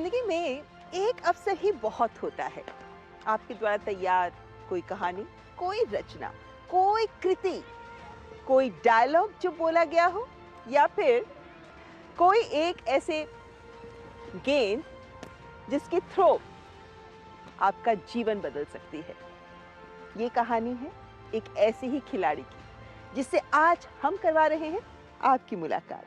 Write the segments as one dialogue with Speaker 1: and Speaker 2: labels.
Speaker 1: जिंदगी में एक अवसर ही बहुत होता है। आपके द्वारा तैयार कोई कहानी, कोई रचना, कोई कृति, कोई डायलॉग जो बोला गया हो, या फिर कोई एक ऐसे गेंद जिसकी थ्रो आपका जीवन बदल सकती है। ये कहानी है एक ऐसे ही खिलाड़ी की जिससे आज हम करवा रहे हैं आपकी मुलाकात।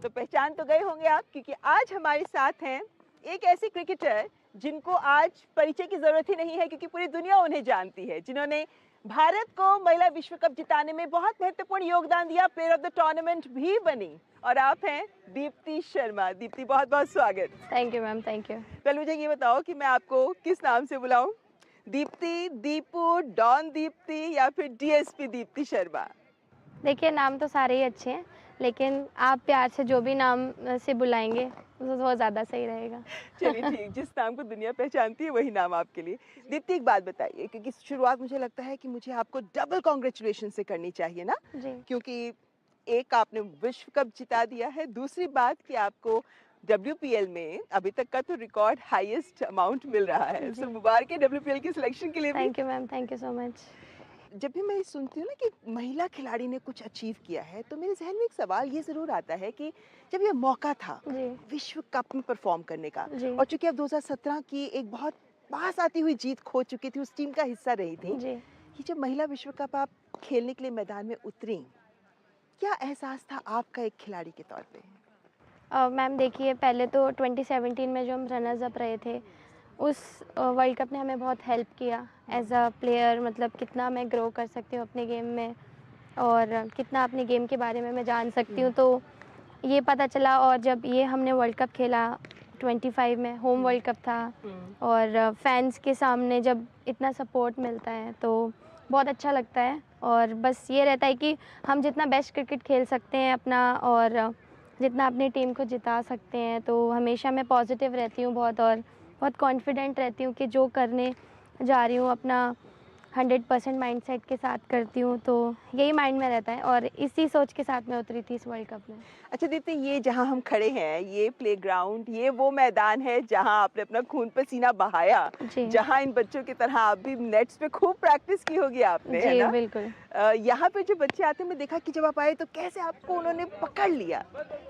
Speaker 1: तो पहचान तो गए होंगे आप, क्योंकि आज हमारे साथ हैं एक ऐसे क्रिकेटर जिनको आज परिचय की जरूरत ही नहीं है, क्योंकि पूरी दुनिया उन्हें जानती है, जिन्होंने भारत को महिला विश्व कप जिताने में बहुत महत्वपूर्ण योगदान दिया, प्लेयर ऑफ द टूर्नामेंट भी बनी। और आप हैं दीप्ति शर्मा। दीप्ति, बहुत बहुत स्वागत।
Speaker 2: Thank you ma'am, thank you.
Speaker 1: पहले मुझे ये बताओ कि मैं आपको किस नाम से बुलाऊं? दीप्ति, दीपू, डॉन दीप्ति, या फिर डीएसपी दीप्ति शर्मा?
Speaker 2: देखिए, नाम तो सारे ही अच्छे हैं, लेकिन आप प्यार से जो भी नाम से बुलाएंगे वो ज़्यादा सही रहेगा।
Speaker 1: चलिए ठीक, जिस नाम को दुनिया पहचानती है वही नाम आपके लिए। दीप्ति, एक बात बताइए, क्योंकि शुरुआत मुझे लगता है कि मुझे आपको डबल कॉन्ग्रेचुलेशन से करनी चाहिए ना,
Speaker 2: जी।
Speaker 1: क्योंकि एक आपने विश्व कप जिता दिया है, दूसरी बात कि आपको WPL में अभी तक का तो रिकॉर्ड हाईएस्ट अमाउंट मिल रहा है। सो मुबारक है WPL की सिलेक्शन के लिए भी।
Speaker 2: Thank you ma'am, thank you so much.
Speaker 1: जब भी मैं सुनती हूँ ना कि महिला खिलाड़ी ने कुछ अचीव किया है, तो मेरे जहन में एक सवाल ये ज़रूर आता है कि जब ये मौका था
Speaker 2: जी।
Speaker 1: विश्व कप में परफॉर्म करने का,
Speaker 2: जी।
Speaker 1: और चूंकि आप 2017 की एक बहुत पास आती हुई जीत खो चुकी थी, उस टीम का हिस्सा रही थी,
Speaker 2: जी।
Speaker 1: कि जब महिला विश्व कप आप खेलने के लिए मैदान में उतरी, क्या एहसास था आपका एक खिलाड़ी के तौर पे?
Speaker 2: मैम देखिए, पहले तो 2017 में जो हम रनर्स अप रहे थे, उस वर्ल्ड कप ने हमें बहुत हेल्प किया एज अ प्लेयर। मतलब कितना मैं ग्रो कर सकती हूँ अपने गेम में और कितना अपने गेम के बारे में मैं जान सकती हूँ, तो ये पता चला। और जब ये हमने वर्ल्ड कप खेला 25 में, होम वर्ल्ड कप था, और फैंस के सामने जब इतना सपोर्ट मिलता है तो बहुत अच्छा लगता है। और बस ये रहता है कि हम जितना बेस्ट क्रिकेट खेल सकते हैं अपना, और जितना अपनी टीम को जिता सकते हैं, तो हमेशा मैं पॉजिटिव रहती हूँ बहुत, और बहुत कॉन्फिडेंट रहती हूँ कि जो करने जा रही हूँ अपना 100% माइंडसेट के साथ करती हूँ। तो यही माइंड में रहता है, और इसी सोच के साथ मैं उतरी थी इस वर्ल्ड कप में।
Speaker 1: अच्छा दीप्ति, ये जहाँ हम खड़े हैं, ये प्लेग्राउंड, ये वो मैदान है जहाँ आपने अपना खून पसीना बहाया, जहाँ इन बच्चों की तरह आप भी नेट्स पे खूब प्रैक्टिस की होगी आपने, है ना?
Speaker 2: बिल्कुल।
Speaker 1: यहाँ पे जो बच्चे आते हैं, मैं देखा कि जब आप आए तो कैसे आपको उन्होंने पकड़ लिया।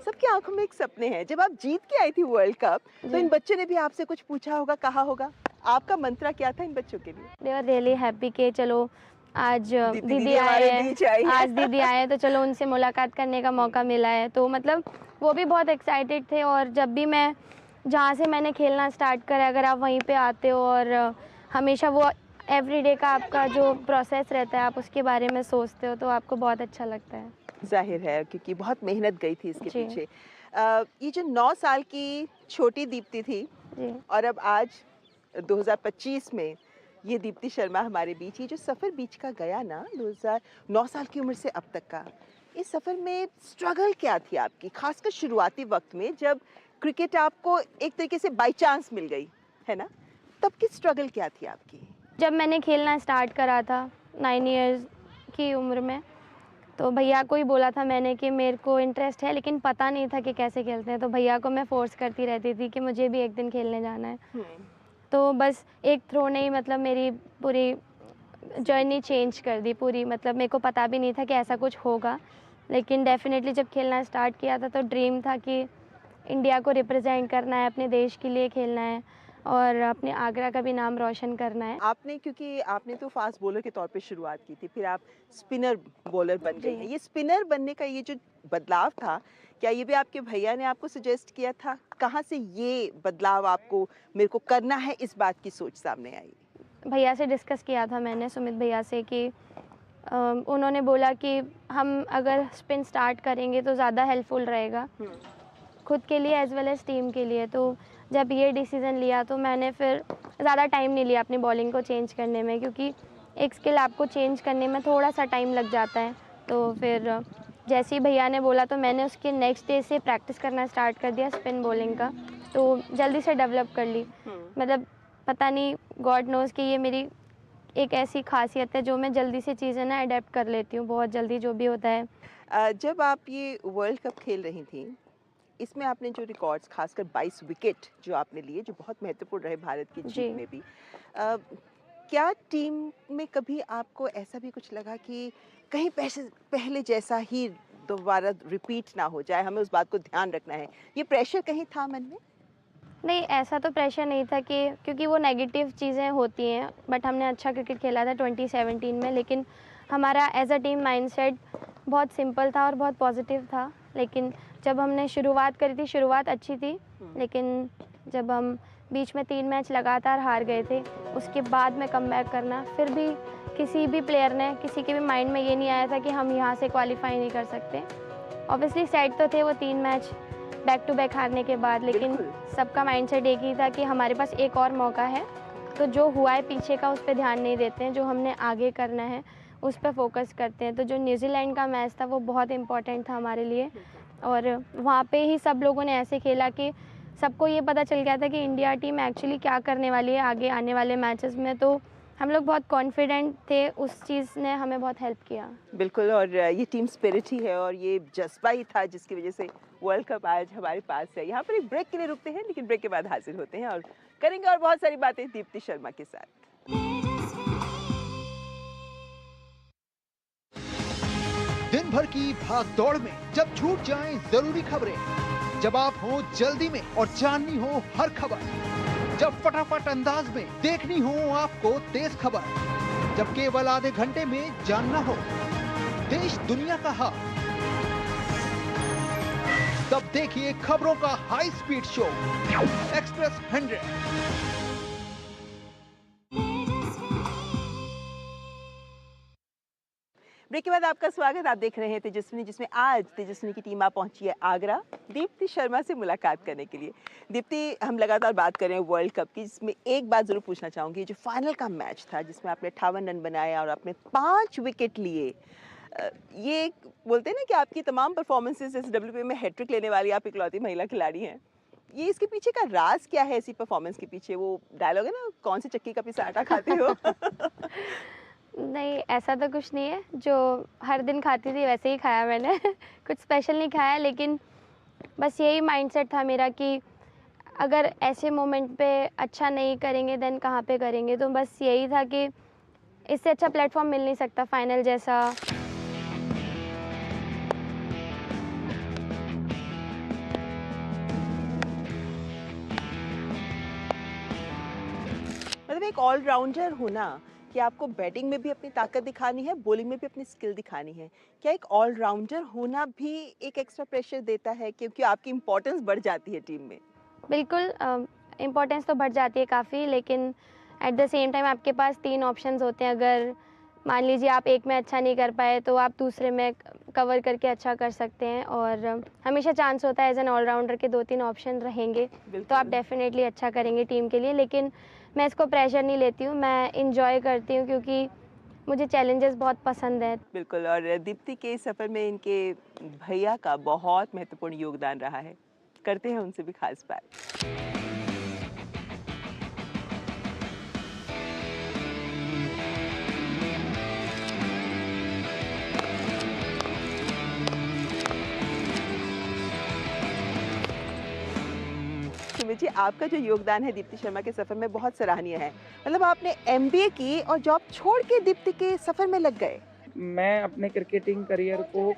Speaker 1: सबकी आंखों में एक सपने हैं। जब आप जीत के आई थी वर्ल्ड कप, तो इन बच्चों ने भी आपसे कुछ पूछा होगा, कहा होगा, आपका मंत्र क्या था इन बच्चों के लिए?
Speaker 2: दे आर रियली हैप्पी कि चलो आज दीदी आए हैं, आज दीदी आए हैं, तो चलो उनसे मुलाकात करने का मौका मिला है। तो मतलब वो भी बहुत एक्साइटेड थे। और जब भी मैं जहाँ से मैंने खेलना स्टार्ट करा, अगर आप वहीं पे आते हो और हमेशा वो एवरीडे का आपका जो प्रोसेस रहता है आप उसके बारे में सोचते हो, तो आपको बहुत अच्छा लगता है।
Speaker 1: जाहिर है, क्योंकि बहुत मेहनत गई थी इसके पीछे। ये जो 9 साल की छोटी दीप्ति थी, और अब आज 2025 में ये दीप्ति शर्मा हमारे बीच, ये जो सफ़र बीच का गया ना, 2009 साल की उम्र से अब तक का, इस सफ़र में स्ट्रगल क्या थी आपकी, खासकर शुरुआती वक्त में जब क्रिकेट आपको एक तरीके से बाय चांस मिल गई, है ना? तब की स्ट्रगल क्या थी आपकी?
Speaker 2: जब मैंने खेलना स्टार्ट करा था 9 इयर्स की उम्र में, तो भैया को ही बोला था मैंने कि मेरे को इंटरेस्ट है, लेकिन पता नहीं था कि कैसे खेलते हैं। तो भैया को मैं फोर्स करती रहती थी कि मुझे भी एक दिन खेलने जाना है। तो बस एक थ्रो ने ही मतलब मेरी पूरी जर्नी चेंज कर दी पूरी। मतलब मेरे को पता भी नहीं था कि ऐसा कुछ होगा, लेकिन डेफिनेटली जब खेलना स्टार्ट किया था तो ड्रीम था कि इंडिया को रिप्रेजेंट करना है, अपने देश के लिए खेलना है और अपने आगरा का भी नाम रोशन करना है।
Speaker 1: आपने, क्योंकि आपने तो फास्ट बॉलर के तौर पे शुरुआत की थी, फिर आप स्पिनर बॉलर बन गई हैं। ये स्पिनर बनने का ये जो बदलाव था, क्या ये भी आपके भैया ने आपको सजेस्ट किया था? कहाँ से ये बदलाव आपको, मेरे को करना है, इस बात की सोच सामने आई?
Speaker 2: भैया से डिस्कस किया था मैंने, सुमित भैया से, कि उन्होंने बोला कि हम अगर स्पिन स्टार्ट करेंगे तो ज़्यादा हेल्पफुल रहेगा खुद के लिए एज वेल एज टीम के लिए। तो जब ये डिसीज़न लिया तो मैंने फिर ज़्यादा टाइम नहीं लिया अपनी बॉलिंग को चेंज करने में, क्योंकि एक स्किल आपको चेंज करने में थोड़ा सा टाइम लग जाता है। तो फिर जैसे ही भैया ने बोला तो मैंने उसके नेक्स्ट डे से प्रैक्टिस करना स्टार्ट कर दिया स्पिन बॉलिंग का, तो जल्दी से डेवलप कर ली। मतलब पता नहीं, गॉड नोज़ कि ये मेरी एक ऐसी खासियत है जो मैं जल्दी से चीज़ें ना अडेप्ट कर लेती हूँ, बहुत जल्दी जो भी होता है।
Speaker 1: जब आप ये वर्ल्ड कप खेल रही थी, इसमें आपने जो रिकॉर्ड्स खासकर 22 विकेट जो आपने लिए, जो बहुत महत्वपूर्ण रहे भारत की
Speaker 2: जी।
Speaker 1: जीत में भी, अ, क्या टीम में कभी आपको ऐसा भी कुछ लगा कि कहीं पहले जैसा ही दोबारा रिपीट ना हो जाए, हमें उस बात को ध्यान रखना है, ये प्रेशर कहीं था मन में?
Speaker 2: नहीं, ऐसा तो प्रेशर नहीं था कि, क्योंकि वो नेगेटिव चीज़ें होती हैं, बट हमने अच्छा क्रिकेट खेला था 2017 में, लेकिन हमारा एज़ अ टीम माइंडसेट बहुत सिंपल था और बहुत पॉजिटिव था। लेकिन जब हमने शुरुआत करी थी, शुरुआत अच्छी थी, लेकिन जब हम बीच में 3 मैच लगातार हार गए थे, उसके बाद में कमबैक करना, फिर भी किसी भी प्लेयर ने, किसी के भी माइंड में ये नहीं आया था कि हम यहाँ से क्वालीफाई नहीं कर सकते। ऑब्वियसली सैड तो थे वो 3 मैच बैक टू बैक हारने के बाद, लेकिन
Speaker 1: बिल्कुल।
Speaker 2: सबका माइंडसेट एक ही था कि हमारे पास एक और मौका है, तो जो हुआ है पीछे का उस पे ध्यान नहीं देते हैं, जो हमने आगे करना है उस पे फोकस करते हैं। तो जो न्यूज़ीलैंड का मैच था वो बहुत इम्पोर्टेंट था हमारे लिए, और वहाँ पे ही सब लोगों ने ऐसे खेला कि सबको ये पता चल गया था कि इंडिया टीम एक्चुअली क्या करने वाली है आगे आने वाले मैचेस में। तो हम लोग बहुत कॉन्फिडेंट थे, उस चीज़ ने हमें बहुत हेल्प किया।
Speaker 1: बिल्कुल, और ये टीम स्पिरिट ही है और ये जज्बा ही था जिसकी वजह से वर्ल्ड कप आज हमारे पास है। यहाँ पर एक ब्रेक के लिए रुकते हैं, लेकिन ब्रेक के बाद हाजिर होते हैं और करेंगे और बहुत सारी बातें दीप्ति शर्मा के साथ।
Speaker 3: दिन भर की भाग दौड़ में जब छूट जाएं जरूरी खबरें, जब आप हो जल्दी में और जाननी हो हर खबर, जब फटाफट अंदाज में देखनी हो आपको तेज खबर, जब केवल आधे घंटे में जानना हो देश दुनिया का हाल, तब देखिए खबरों का high speed show express 100।
Speaker 1: Break के बाद आपका स्वागत। आप देख रहे हैं तेजस्विनी, जिसमें आज तेजस्विनी की टीम आ पहुंची है आगरा दीप्ति शर्मा से मुलाकात करने के लिए। दीप्ति, हम लगातार बात कर रहे हैं वर्ल्ड कप की, जिसमें एक बात जरूर पूछना चाहूंगी, जो फाइनल का मैच था जिसमें आपने 58 रन बनाया और आपने 5 विकेट लिए। ये बोलते हैं ना कि आपकी तमाम परफॉर्मेंसेज इस WPA में हैट्रिक लेने वाली आप इकलौती महिला खिलाड़ी हैं। ये इसके पीछे का राज क्या है? ऐसी परफॉर्मेंस के पीछे वो डायलॉग है ना, कौन सी चक्की का पिसा आटा खाते हो?
Speaker 2: नहीं, ऐसा तो कुछ नहीं है, जो हर दिन खाती थी वैसे ही खाया मैंने। कुछ स्पेशल नहीं खाया, लेकिन बस यही माइंडसेट था मेरा कि अगर ऐसे मोमेंट पे अच्छा नहीं करेंगे देन कहाँ पे करेंगे। तो बस यही था कि इससे अच्छा प्लेटफॉर्म मिल नहीं सकता फाइनल जैसा।
Speaker 1: मतलब एक ऑलराउंडर होना, कि आपको बैटिंग में भी अपनी ताकत दिखानी है, बॉलिंग में भी अपनी स्किल दिखानी है। क्या एक ऑलराउंडर होना भी एक एक्स्ट्रा प्रेशर देता है, क्योंकि आपकी इम्पोर्टेंस बढ़ जाती है टीम में?
Speaker 2: बिल्कुल, इम्पोर्टेंस तो बढ़ जाती है काफ़ी, लेकिन एट द सेम टाइम आपके पास 3 ऑप्शंस होते हैं। अगर मान लीजिए आप एक में अच्छा नहीं कर पाए तो आप दूसरे में कवर करके अच्छा कर सकते हैं, और हमेशा चांस होता है एज एन ऑलराउंडर के 2-3 ऑप्शन रहेंगे, तो आप डेफिनेटली अच्छा करेंगे टीम के लिए। लेकिन मैं इसको प्रेशर नहीं लेती हूँ, मैं इंजॉय करती हूँ, क्योंकि मुझे चैलेंजेस बहुत पसंद है।
Speaker 1: बिल्कुल, और दीप्ति के सफ़र में इनके भैया का बहुत महत्वपूर्ण योगदान रहा है। करते हैं उनसे भी खास बात। सुमित जी, आपका जो योगदान है दीप्ति शर्मा के सफ़र में बहुत सराहनीय है। मतलब आपने MBA की और जॉब छोड़ के दीप्ति के सफ़र में लग गए।
Speaker 4: मैं अपने क्रिकेटिंग करियर को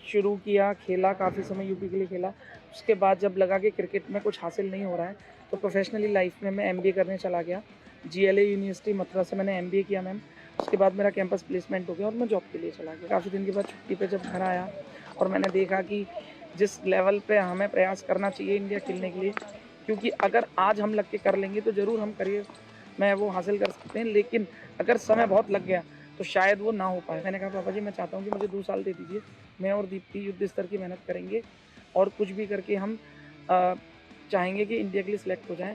Speaker 4: शुरू किया, खेला, काफ़ी समय यूपी के लिए खेला। उसके बाद जब लगा कि क्रिकेट में कुछ हासिल नहीं हो रहा है, तो प्रोफेशनली लाइफ में मैं MBA करने चला गया। GLA यूनिवर्सिटी मथुरा से मैंने MBA किया मैम। उसके बाद मेरा कैंपस प्लेसमेंट हो गया और मैं जॉब के लिए चला गया। काफ़ी दिन के बाद छुट्टी पे जब घर आया और मैंने देखा कि जिस लेवल पे हमें प्रयास करना चाहिए इंडिया खेलने के लिए, क्योंकि अगर आज हम लग के कर लेंगे तो ज़रूर हम करियर में वो हासिल कर सकते हैं, लेकिन अगर समय बहुत लग गया तो शायद वो ना हो पाए। मैंने कहा पापा जी, मैं चाहता हूँ कि मुझे 2 साल दे दीजिए, मैं और दीप्ति युद्ध स्तर की मेहनत करेंगे और कुछ भी करके हम चाहेंगे कि इंडिया के लिए सिलेक्ट हो जाएं।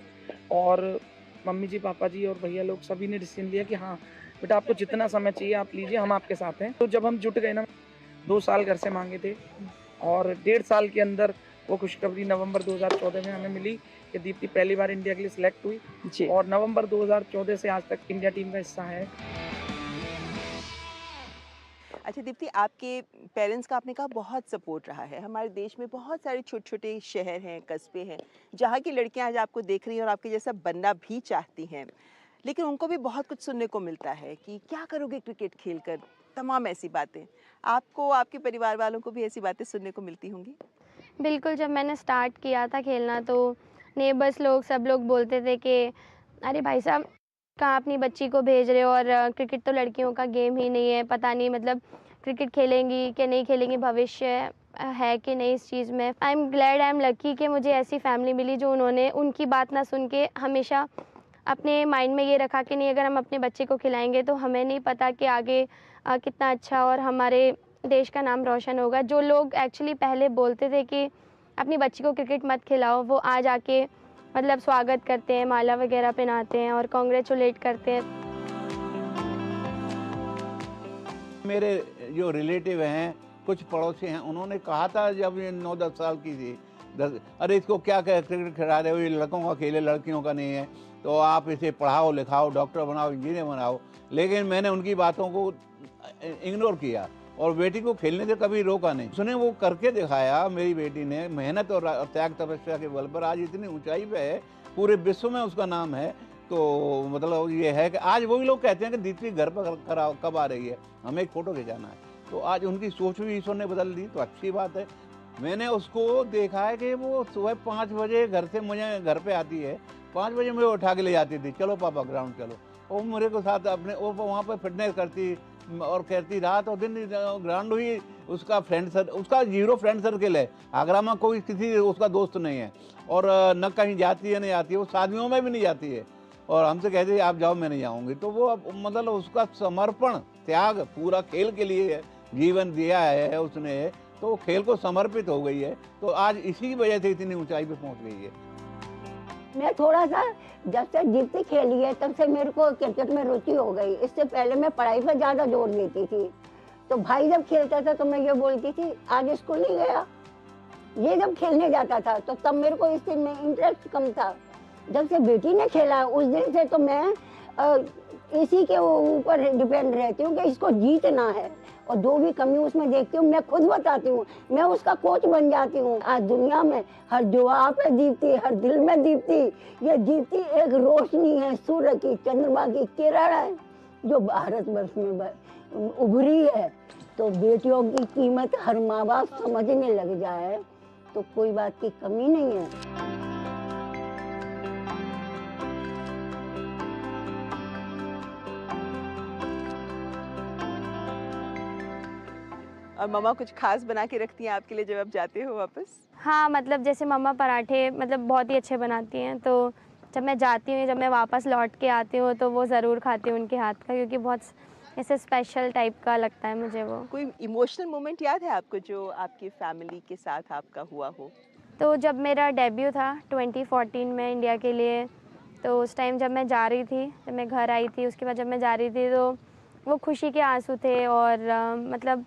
Speaker 4: और मम्मी जी, पापा जी और भैया लोग सभी ने डिसीजन लिया कि हाँ बेटा, आपको जितना समय चाहिए आप लीजिए, हम आपके साथ हैं। तो जब हम जुट गए ना, 2 साल घर से मांगे थे और 1.5 साल के अंदर वो खुशखबरी नवंबर 2014 में हमें मिली कि दीप्ति पहली बार इंडिया के लिए सिलेक्ट हुई
Speaker 1: जी।
Speaker 4: और नवंबर 2014 से आज तक इंडिया टीम का हिस्सा है।
Speaker 1: अच्छा दीप्ति, आपके पेरेंट्स का आपने कहा बहुत सपोर्ट रहा है। हमारे देश में बहुत सारे छोटे-छोटे शहर हैं, कस्बे हैं, जहाँ की लड़कियाँ आज आपको देख रही हैं और आपके जैसा बनना भी चाहती हैं। लेकिन उनको भी बहुत कुछ सुनने को मिलता है कि क्या करोगे क्रिकेट खेलकर, तमाम ऐसी बातें। आपको, आपके परिवार वालों को भी ऐसी बातें सुनने को मिलती होंगी?
Speaker 2: बिल्कुल, जब मैंने स्टार्ट किया था खेलना तो नेबर्स लोग सब लोग बोलते थे कि अरे भाई साहब, कहाँ अपनी बच्ची को भेज रहे हो, और क्रिकेट तो लड़कियों का गेम ही नहीं है, पता नहीं मतलब क्रिकेट खेलेंगी कि नहीं खेलेंगी, भविष्य है कि नहीं इस चीज़ में। I am glad, I am lucky कि मुझे ऐसी फैमिली मिली जो उन्होंने उनकी बात ना सुन के हमेशा अपने माइंड में ये रखा कि नहीं, अगर हम अपने बच्चे को खिलाएंगे तो हमें नहीं पता कि आगे कितना अच्छा और हमारे देश का नाम रोशन होगा। जो लोग एक्चुअली पहले बोलते थे कि अपनी बच्ची को क्रिकेट मत खिलाओ, वो आज आके मतलब स्वागत करते हैं, माला वगैरह पहनाते हैं और कॉन्ग्रेचुलेट करते हैं।
Speaker 5: मेरे जो रिलेटिव हैं, कुछ पड़ोसी हैं, उन्होंने कहा था जब ये 9-10 साल की थी, अरे इसको क्या क्रिकेट खिला रहे हो, ये लड़कों का खेल है, लड़कियों का नहीं है, तो आप इसे पढ़ाओ लिखाओ, डॉक्टर बनाओ, इंजीनियर बनाओ। लेकिन मैंने उनकी बातों को इग्नोर किया और बेटी को खेलने से कभी रोका नहीं। उसने वो करके दिखाया, मेरी बेटी ने मेहनत और त्याग तपस्या के बल पर आज इतनी ऊंचाई पे है, पूरे विश्व में उसका नाम है। तो मतलब ये है कि आज वही लोग कहते हैं कि दीप्ति घर पर कब आ रही है, हमें एक फ़ोटो खिंचाना है। तो आज उनकी सोच भी ईश्वर ने बदल दी, तो अच्छी बात है। मैंने उसको देखा है कि वो सुबह 5 बजे घर से मुझे घर पे आती है, 5 बजे मुझे उठा के ले जाती थी, चलो पापा ग्राउंड चलो। वो मेरे को साथ अपने वो वहाँ पर फिटनेस करती और कहती रात और दिन ग्राउंड हुई। उसका उसका 0 फ्रेंड सर्किल है, आगरा में कोई किसी उसका दोस्त नहीं है और न कहीं जाती है नहीं आती है, वो शादियों में भी नहीं जाती है और हमसे कहती है आप जाओ मैं नहीं जाऊँगी। तो वो मतलब उसका समर्पण त्याग पूरा खेल के लिए जीवन दिया है उसने, तो वो खेल को समर्पित हो गई है, तो आज इसी वजह से इतनी ऊंचाई पे पहुंच गई है।
Speaker 6: मैं थोड़ा सा जब से दीप्ति खेली है तब से मेरे को क्रिकेट में रुचि हो गई। इससे पहले मैं पढ़ाई पर ज़्यादा जोर देती थी, तो भाई जब खेलता था तो मैं ये बोलती थी आज स्कूल नहीं गया। ये जब खेलने जाता था तो तब मेरे को इस चीज़ में इंटरेस्ट कम था। जब से बेटी ने खेला उस दिन से तो मैं इसी के ऊपर डिपेंड रहती हूँ कि इसको जीतना है, और जो भी कमी उसमें देखती हूँ मैं खुद बताती हूँ, मैं उसका कोच बन जाती हूँ। आज दुनिया में हर जवाब पे दीप्ति, हर दिल में दीप्ति। ये दीप्ति एक रोशनी है, सूर्य की, चंद्रमा की किरण है जो भारतवर्ष में उभरी है। तो बेटियों की कीमत हर माँ बाप समझने लग जाए तो कोई बात की कमी नहीं है।
Speaker 1: और मम्मा कुछ खास बना के रखती हैं आपके लिए जब आप जाते हो वापस?
Speaker 2: हाँ, मतलब जैसे मम्मा पराठे मतलब बहुत ही अच्छे बनाती हैं, तो जब मैं जाती हूँ, जब मैं वापस लौट के आती हूँ तो वो ज़रूर खाती हूँ उनके हाथ का, क्योंकि बहुत ऐसे स्पेशल टाइप का लगता है मुझे वो।
Speaker 1: कोई इमोशनल मोमेंट याद है आपको जो आपकी फैमिली के साथ आपका हुआ हो?
Speaker 2: तो जब मेरा डेब्यू था 2014 में इंडिया के लिए, तो उस टाइम जब मैं जा रही थी, जब मैं घर आई थी, उसके बाद जब मैं जा रही थी तो वो खुशी के आंसू थे। और मतलब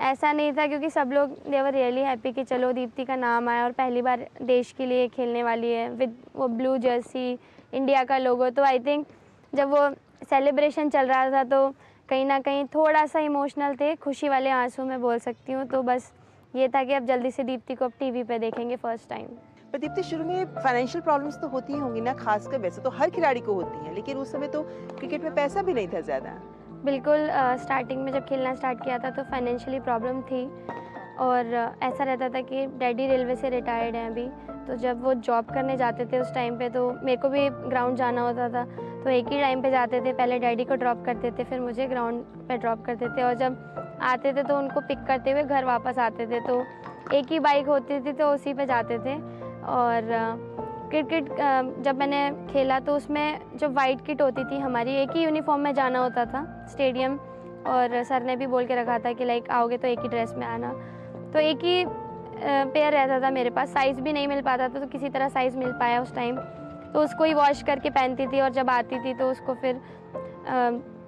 Speaker 2: ऐसा नहीं था, क्योंकि सब लोग दे वर रियली हैप्पी कि चलो दीप्ति का नाम आया और पहली बार देश के लिए खेलने वाली है विद वो ब्लू जर्सी, इंडिया का लोगो। तो आई थिंक जब वो सेलिब्रेशन चल रहा था तो कहीं ना कहीं थोड़ा सा इमोशनल थे, खुशी वाले आंसू मैं बोल सकती हूँ। तो बस ये था कि अब जल्दी से दीप्ति को अब टीवी पे देखेंगे फर्स्ट टाइम।
Speaker 1: पर दीप्ति, शुरू में फाइनेंशियल प्रॉब्लम्स तो होती ही होंगी ना, खासकर वैसे तो हर खिलाड़ी को होती हैं, लेकिन उस समय तो क्रिकेट में पैसा भी नहीं था ज़्यादा।
Speaker 2: बिल्कुल, स्टार्टिंग में जब खेलना स्टार्ट किया था तो फाइनेंशियली प्रॉब्लम थी, और ऐसा रहता था कि डैडी रेलवे से रिटायर्ड हैं अभी, तो जब वो जॉब करने जाते थे उस टाइम पे तो मेरे को भी ग्राउंड जाना होता था, तो एक ही टाइम पे जाते थे, पहले डैडी को ड्रॉप करते थे फिर मुझे ग्राउंड पे ड्रॉप करते थे, और जब आते थे तो उनको पिक करते हुए घर वापस आते थे। तो एक ही बाइक होती थी तो उसी पे जाते थे। और क्रिकेट जब मैंने खेला तो उसमें जो वाइट किट होती थी हमारी, एक ही यूनिफॉर्म में जाना होता था स्टेडियम, और सर ने भी बोल के रखा था कि लाइक आओगे तो एक ही ड्रेस में आना। तो एक ही पेयर रहता था मेरे पास, साइज़ भी नहीं मिल पाता था, तो किसी तरह साइज़ मिल पाया उस टाइम, तो उसको ही वॉश करके पहनती थी। और जब आती थी तो उसको फिर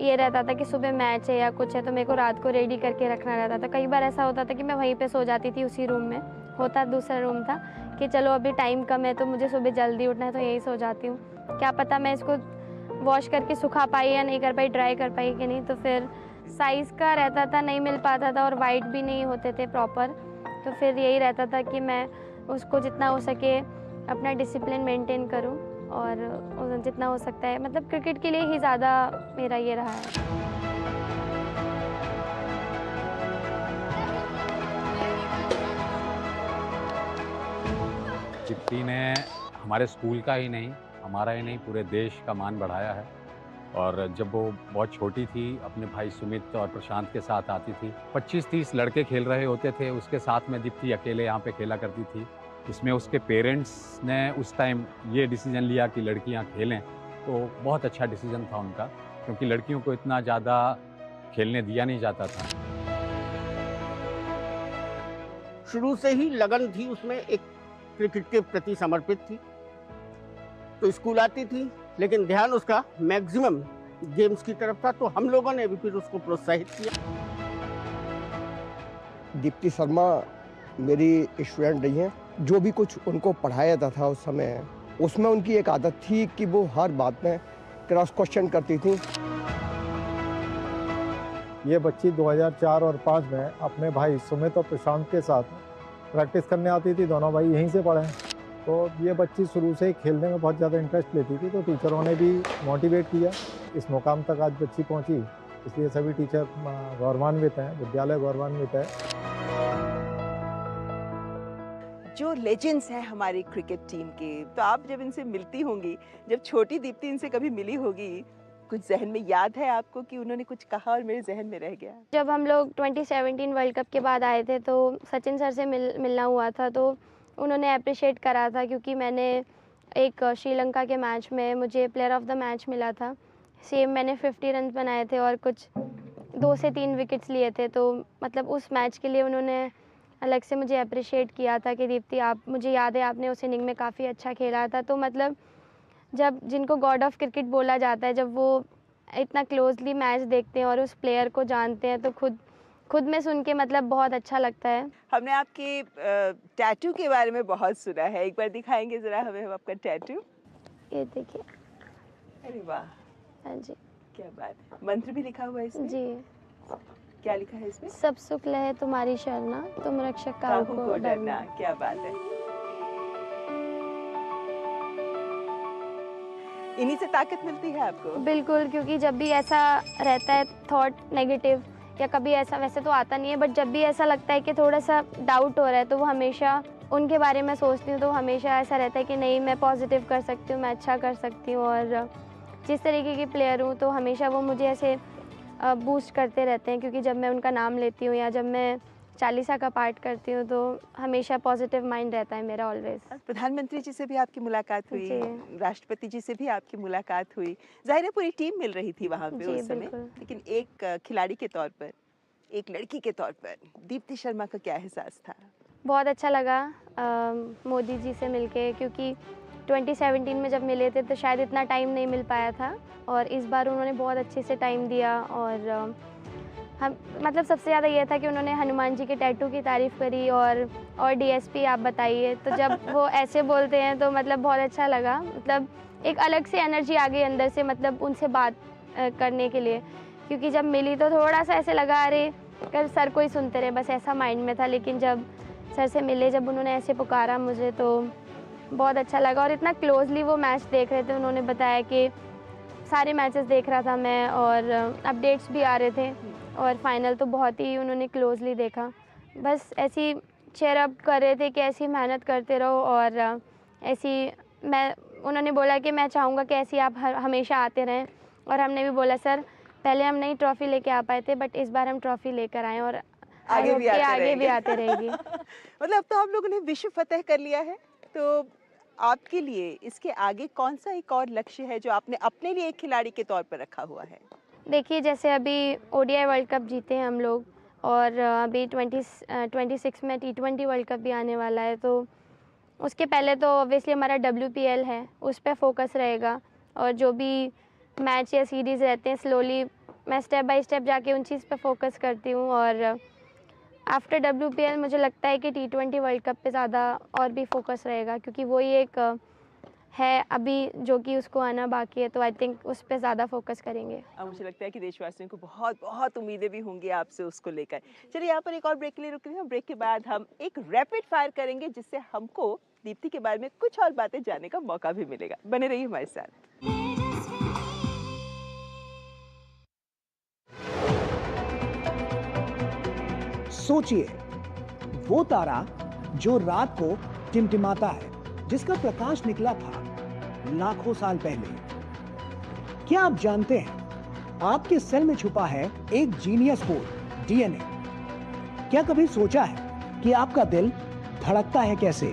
Speaker 2: ये रहता था कि सुबह मैच है या कुछ है तो मेरे को रात को रेडी करके रखना रहता था। कई बार ऐसा होता था कि मैं वहीं पे सो जाती थी उसी रूम में, होता दूसरा रूम था कि चलो अभी टाइम कम है तो मुझे सुबह जल्दी उठना है तो यही सो जाती हूँ। क्या पता मैं इसको वॉश करके सुखा पाई या नहीं कर पाई, ड्राई कर पाई कि नहीं। तो फिर साइज़ का रहता था, नहीं मिल पाता था और वाइट भी नहीं होते थे प्रॉपर। तो फिर यही रहता था कि मैं उसको जितना हो सके अपना डिसिप्लिन मेंटेन करूं और जितना हो सकता है मतलब क्रिकेट के लिए ही ज़्यादा मेरा ये रहा है।
Speaker 7: दीप्ति ने हमारे स्कूल का ही नहीं, हमारा ही नहीं, पूरे देश का मान बढ़ाया है। और जब वो बहुत छोटी थी अपने भाई सुमित और प्रशांत के साथ आती थी, 25-30 लड़के खेल रहे होते थे, उसके साथ में दीप्ति अकेले यहाँ पे खेला करती थी। इसमें उसके पेरेंट्स ने उस टाइम ये डिसीजन लिया कि लड़कियाँ खेलें, तो बहुत अच्छा डिसीजन था उनका, क्योंकि लड़कियों को इतना ज़्यादा खेलने दिया नहीं जाता था।
Speaker 8: शुरू से ही लगन थी उसमें, एक क्रिकेट के प्रति समर्पित थी। तो स्कूल आती थी लेकिन ध्यान उसका मैक्सिमम गेम्स की तरफ था, तो हम लोगों ने भी फिर उसको प्रोत्साहित किया।
Speaker 9: दीप्ति शर्मा मेरी स्टूडेंट रही हैं। जो भी कुछ उनको पढ़ाया जाता था उस समय, उसमें उनकी एक आदत थी कि वो हर बात में क्रॉस क्वेश्चन करती थी।
Speaker 10: ये बच्ची 2004 और 5 में अपने भाई सुमित और प्रशांत के साथ प्रैक्टिस करने आती थी। दोनों भाई यहीं से पढ़े हैं। तो ये बच्ची शुरू से ही खेलने में बहुत ज़्यादा इंटरेस्ट लेती थी, तो टीचरों ने भी मोटिवेट किया। इस मुकाम तक आज बच्ची पहुंची, इसलिए सभी टीचर गौरवान्वित हैं, विद्यालय गौरवान्वित है।
Speaker 1: जो लेजेंड्स हैं हमारी क्रिकेट टीम के, तो आप जब इनसे मिलती होंगी, जब छोटी दीप्ति इनसे कभी मिली होगी, कुछ जहन में याद है आपको कि उन्होंने कुछ कहा और मेरे जहन में रह गया?
Speaker 2: जब हम लोग 2017 वर्ल्ड कप के बाद आए थे तो सचिन सर से मिलना हुआ था, तो उन्होंने अप्रिशिएट करा था क्योंकि मैंने एक श्रीलंका के मैच में मुझे प्लेयर ऑफ द मैच मिला था। सेम मैंने 50 रन बनाए थे और कुछ 2 से 3 विकेट्स लिए थे। तो मतलब उस मैच के लिए उन्होंने अलग से मुझे अप्रिशिएट किया था कि दीप्ति आप, मुझे याद है आपने उस इनिंग में काफ़ी अच्छा खेला था। तो मतलब जब जिनको गॉड ऑफ क्रिकेट बोला जाता है, जब वो इतना क्लोजली मैच देखते हैं और उस प्लेयर को जानते हैं, तो खुद में सुन के मतलब बहुत अच्छा लगता है।
Speaker 1: हमने आपके टैटू के बारे में बहुत सुना है, एक बार दिखाएंगे ज़रा हमें हम आपका टैटू?
Speaker 2: ये देखिए।
Speaker 1: अरे वाह,
Speaker 2: हाँ जी,
Speaker 1: क्या बात है। मंत्र भी लिखा हुआ है इसमें?
Speaker 2: जी।
Speaker 1: क्या लिखा है इसमें?
Speaker 2: सब सुख लहे तुम्हारी शरणा, तुम रक्षक काहू को डरना।
Speaker 1: क्या बात है। इन्हीं से ताकत मिलती है आपको?
Speaker 2: बिल्कुल, क्योंकि जब भी ऐसा रहता है थॉट नेगेटिव या कभी ऐसा, वैसे तो आता नहीं है, बट जब भी ऐसा लगता है कि थोड़ा सा डाउट हो रहा है, तो वो हमेशा उनके बारे में सोचती हूँ। तो हमेशा ऐसा रहता है कि नहीं, मैं पॉजिटिव कर सकती हूँ, मैं अच्छा कर सकती हूँ। और जिस तरीके की प्लेयर हूँ तो हमेशा वो मुझे ऐसे बूस्ट करते रहते हैं, क्योंकि जब मैं उनका नाम लेती हूँ या जब मैं चालीसा का पाठ करती हूँ तो हमेशा पॉजिटिव माइंड रहता है मेरा ऑलवेज।
Speaker 1: प्रधानमंत्री जी से भी आपकी मुलाकात हुई,
Speaker 2: जी।
Speaker 1: राष्ट्रपति जी से भी आपकी मुलाकात हुई। जाहिर है पूरी टीम मिल रही थी वहाँ पे
Speaker 2: जी,
Speaker 1: उस समय,
Speaker 2: बिल्कुल।
Speaker 1: लेकिन एक खिलाड़ी के तौर पर, एक लड़की के तौर पर दीप्ति शर्मा का क्या एहसास था?
Speaker 2: बहुत अच्छा लगा मोदी जी से मिलके, क्योंकि 2017 में जब मिले थे तो शायद इतना टाइम नहीं मिल पाया था, और इस बार उन्होंने बहुत अच्छे से टाइम दिया। और हम मतलब सबसे ज़्यादा ये था कि उन्होंने हनुमान जी के टैटू की तारीफ़ करी और डीएसपी आप बताइए। तो जब वो ऐसे बोलते हैं तो मतलब बहुत अच्छा लगा, मतलब एक अलग से एनर्जी आ गई अंदर से, मतलब उनसे बात करने के लिए। क्योंकि जब मिली तो थोड़ा सा ऐसे लगा, अरे कर सर को ही सुनते रहे, बस ऐसा माइंड में था। लेकिन जब सर से मिले, जब उन्होंने ऐसे पुकारा मुझे, तो बहुत अच्छा लगा। और इतना क्लोजली वो मैच देख रहे थे, उन्होंने बताया कि सारे मैचेस देख रहा था मैं, और अपडेट्स भी आ रहे थे, और फाइनल तो बहुत ही उन्होंने क्लोजली देखा। बस ऐसी चेयर अप कर रहे थे कि ऐसी मेहनत करते रहो, और ऐसी उन्होंने बोला कि मैं चाहूँगा कि ऐसी आप हमेशा आते रहें। और हमने भी बोला सर, पहले हम नई ट्रॉफ़ी लेके आ पाए थे, बट इस बार हम ट्रॉफ़ी लेकर आए और आगे भी आते रहेगी।
Speaker 1: मतलब अब तो आप लोगों ने विश्व फतह कर लिया है, तो आपके लिए इसके आगे कौन सा एक और लक्ष्य है जो आपने अपने लिए एक खिलाड़ी के तौर पर रखा हुआ है?
Speaker 2: देखिए, जैसे अभी ओडीआई वर्ल्ड कप जीते हैं हम लोग, और अभी 26 में T20 वर्ल्ड कप भी आने वाला है। तो उसके पहले तो ऑब्वियसली हमारा WPL है, उस पर फोकस रहेगा। और जो भी मैच या सीरीज़ रहते हैं, स्लोली मैं स्टेप बाय स्टेप जाके उन चीज़ पे फोकस करती हूँ। और आफ्टर WPL मुझे लगता है कि T20 वर्ल्ड कप पे ज़्यादा और भी फोकस रहेगा, क्योंकि वही एक है अभी जो कि उसको आना बाकी है, तो आई थिंक उस पर ज़्यादा फोकस करेंगे।
Speaker 1: अब मुझे लगता है कि देशवासियों को बहुत बहुत उम्मीदें भी होंगी आपसे उसको लेकर। चलिए यहाँ पर एक और ब्रेक के लिए रुक रहे हैं। ब्रेक के बाद हम एक रैपिड फायर करेंगे, जिससे हमको दीप्ति के बारे में कुछ और बातें जानने का मौका भी मिलेगा। बने रहिए हमारे साथ।
Speaker 11: सोचिए, वो तारा जो रात को टिमटिमाता है, जिसका प्रकाश निकला था लाखों साल पहले। क्या आप जानते हैं आपके सेल में छुपा है एक जीनियस कोड, DNA। क्या कभी सोचा है कि आपका दिल धड़कता है कैसे?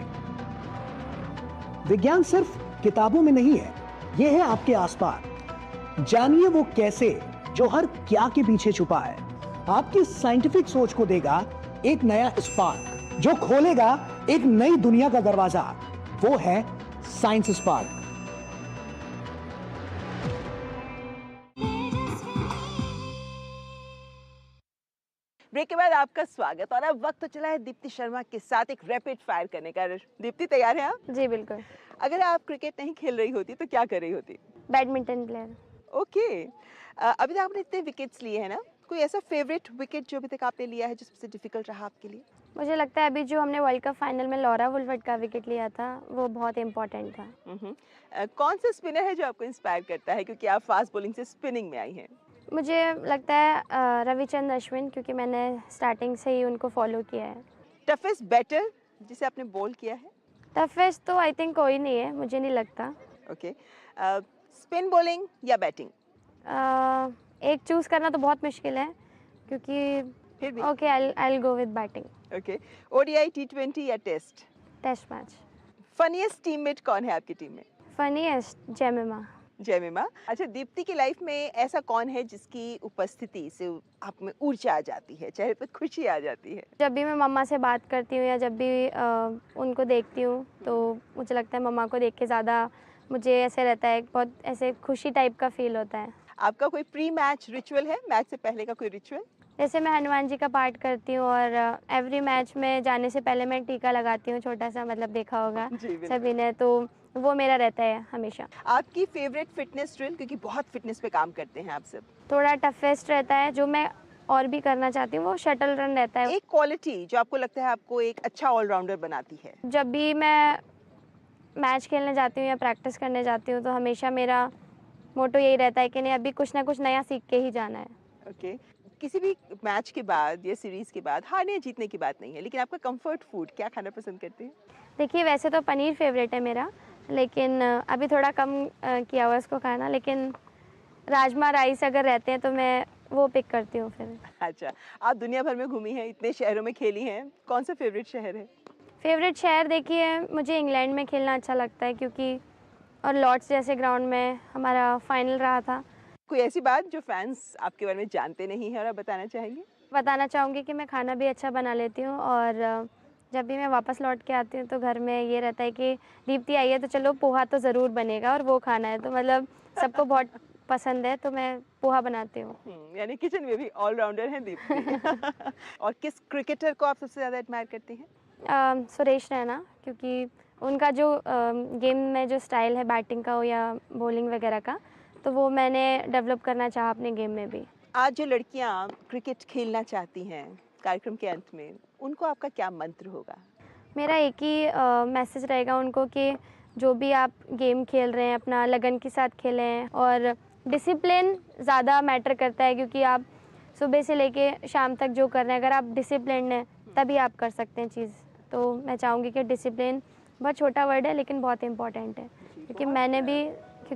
Speaker 11: विज्ञान सिर्फ किताबों में नहीं है, यह है आपके आसपास। जानिए वो कैसे जो हर क्या के पीछे छुपा है। आपकी साइंटिफिक सोच को देगा एक नया स्पार्क, जो खोलेगा एक नई दुनिया का दरवाजा। वो है साइंस स्पार्क।
Speaker 1: ब्रेक के बाद आपका स्वागत। और अब वक्त तो चला है दीप्ति शर्मा के साथ एक रैपिड फायर करने का। दीप्ति, तैयार हैं आप?
Speaker 2: जी बिल्कुल।
Speaker 1: अगर आप क्रिकेट नहीं खेल रही होती तो क्या कर रही होती?
Speaker 2: Badminton player.
Speaker 1: ओके। अभी तक आपने इतने विकेट्स लिए हैं ना, कोई ऐसा फेवरेट विकेट जो अभी तक आपने लिया है जो सबसे डिफिकल्ट रहा आपके लिए?
Speaker 2: मुझे लगता है अभी जो हमने वर्ल्ड कप फाइनल में लॉरा वुलवर्ड का विकेट लिया था वो बहुत इंपॉर्टेंट था।
Speaker 1: कौन सा स्पिनर है जो आपको इंस्पायर करता है, क्योंकि आप फास्ट बॉलिंग से स्पिनिंग में आई हैं?
Speaker 2: मुझे लगता है रविचंद्र अश्विन, क्योंकि मैंने स्टार्टिंग से ही उनको फॉलो किया है।
Speaker 1: टफेस्ट बैटर जिसे आपने बॉल किया है?
Speaker 2: टफेस्ट तो आई थिंक कोई नहीं है, मुझे नहीं लगता।
Speaker 1: ओके। स्पिन बॉलिंग या बैटिंग?
Speaker 2: एक चूज करना तो बहुत मुश्किल है, क्योंकि
Speaker 1: फिर भी
Speaker 2: okay I will go with batting.
Speaker 1: Okay. ODI, T20 या test?
Speaker 2: Test match.
Speaker 1: Funniest teammate कौन है आपकी टीम में?
Speaker 2: फनीएस्ट जेमिमा।
Speaker 1: जेमिमा। अच्छा, दीप्ति की लाइफ में ऐसा कौन है जिसकी उपस्थिति से आप में ऊर्जा आ जाती है, चेहरे पर खुशी आ जाती है?
Speaker 2: जब भी मैं मम्मा से बात करती हूँ या जब भी उनको देखती हूँ तो मुझे लगता है मम्मा को देख के ज़्यादा मुझे ऐसे रहता है, बहुत ऐसे खुशी टाइप का फील होता है।
Speaker 1: आपका कोई प्री मैच रिचुअल है, मैच से पहले का कोई रिचुअल?
Speaker 2: जैसे मैं हनुमान जी का पाठ करती हूँ और एवरी मैच में जाने से पहले मैं टीका लगाती हूँ, छोटा सा, मतलब देखा होगा सभी ने, तो वो मेरा रहता है हमेशा।
Speaker 1: आपकी फेवरेट फिटनेस ड्रिल, क्योंकि बहुत फिटनेस पे काम करते हैं आप सब?
Speaker 2: थोड़ा टफेस्ट रहता है जो मैं और भी करना चाहती हूँ, वो शटल रन रहता है।
Speaker 1: एक क्वालिटी जो आपको लगता है आपको एक अच्छा ऑलराउंडर बनाती है?
Speaker 2: जब भी मैं मैच खेलने जाती हूँ या प्रैक्टिस करने जाती हूँ तो हमेशा मेरा मोटो यही रहता है कि नहीं, अभी कुछ ना कुछ नया सीख के ही जाना है।
Speaker 1: ओके। किसी भी मैच के बाद या सीरीज के बाद हारने जीतने की बात नहीं है, लेकिन आपका कंफर्ट फूड क्या खाना पसंद करते हैं?
Speaker 2: देखिए, वैसे तो पनीर फेवरेट है मेरा, लेकिन अभी थोड़ा कम किया हुआ इसको खाना, लेकिन राजमा राइस अगर रहते हैं तो मैं वो पिक करती हूँ फिर।
Speaker 1: अच्छा, आप दुनिया भर में घूमी हैं, इतने शहरों में खेली हैं, कौन सा फेवरेट शहर है?
Speaker 2: फेवरेट शहर देखिए, मुझे इंग्लैंड में खेलना अच्छा लगता है, क्योंकि और लॉर्ड्स जैसे ग्राउंड में हमारा फाइनल रहा था।
Speaker 1: कोई ऐसी बात जो फैंस आपके बारे में जानते नहीं हैं और आप बताना चाहेंगे?
Speaker 2: बताना चाहूँगी कि मैं खाना भी अच्छा बना लेती हूँ, और जब भी मैं वापस लौट के आती हूँ तो घर में ये रहता है कि दीप्ति आई है तो चलो पोहा तो ज़रूर बनेगा और वो खाना है, तो मतलब सबको बहुत पसंद है, तो मैं पोहा बनाती हूँ।
Speaker 1: यानी किचन में भी ऑलराउंडर हैं दीप्ति। और किस क्रिकेटर को आप सबसे ज़्यादा एडमायर करती हैं?
Speaker 2: सुरेश रैना, क्योंकि उनका जो गेम में जो स्टाइल है बैटिंग का हो या बॉलिंग वगैरह का, तो वो मैंने डेवलप करना चाहा अपने गेम में भी।
Speaker 1: आज जो लड़कियां क्रिकेट खेलना चाहती हैं कार्यक्रम के अंत में, उनको आपका क्या मंत्र होगा?
Speaker 2: मेरा एक ही मैसेज रहेगा उनको कि जो भी आप गेम खेल रहे हैं अपना लगन के साथ खेलें, और डिसिप्लिन ज़्यादा मैटर करता है, क्योंकि आप सुबह से लेके शाम तक जो कर रहे हैं, अगर आप डिसिप्लिन हैं तभी आप कर सकते हैं चीज़। तो मैं चाहूँगी कि डिसिप्लिन बहुत छोटा वर्ड है लेकिन बहुत इम्पॉर्टेंट है, क्योंकि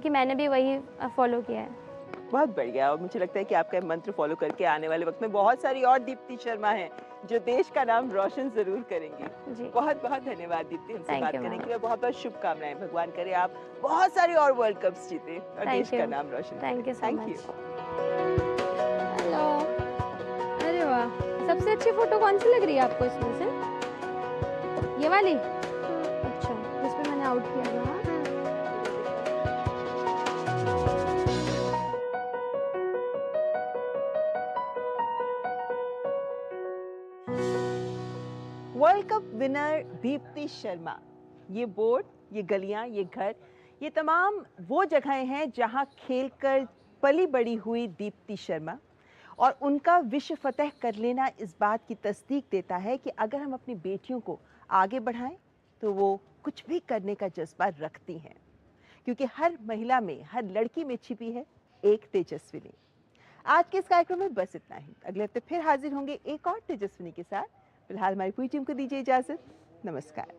Speaker 2: मैंने भी वही फॉलो किया है।
Speaker 1: बहुत बढ़िया। और मुझे लगता है कि आपका मंत्र फॉलो करके आने वाले वक्त में बहुत सारी और दीप्ति शर्मा हैं जो देश का नाम रोशन जरूर करेंगी।
Speaker 2: जी,
Speaker 1: बहुत बहुत धन्यवाद दीप्ति हमसे बात करने के लिए। बहुत बहुत शुभकामनाएं, भगवान करे आप बहुत सारे और वर्ल्ड कप्स जीते और देश का नाम रोशन करें।
Speaker 2: Thank you so much.
Speaker 12: Hello, अरे वाह, सबसे अच्छी फोटो कौन सी लग रही है आपको इसमें से? ये वाली? अच्छा, जिसमें मैंने आउट किया था। हाँ?
Speaker 1: World cup winner Deepti Sharma. ये बोर्ड, ये गलियां, ये घर, ये तमाम वो जगहें हैं जहां खेलकर पली बड़ी हुई दीप्ति शर्मा, और उनका विश्व फतह कर लेना इस बात की तस्दीक देता है कि अगर हम अपनी बेटियों को आगे बढ़ाएं तो वो कुछ भी करने का जज्बा रखती हैं, क्योंकि हर महिला में, हर लड़की में छिपी है एक तेजस्विनी। आज के इस कार्यक्रम में बस इतना ही। अगले हफ्ते फिर हाजिर होंगे एक और तेजस्विनी के साथ। फिलहाल हमारी पूरी टीम को दीजिए इजाजत। नमस्कार।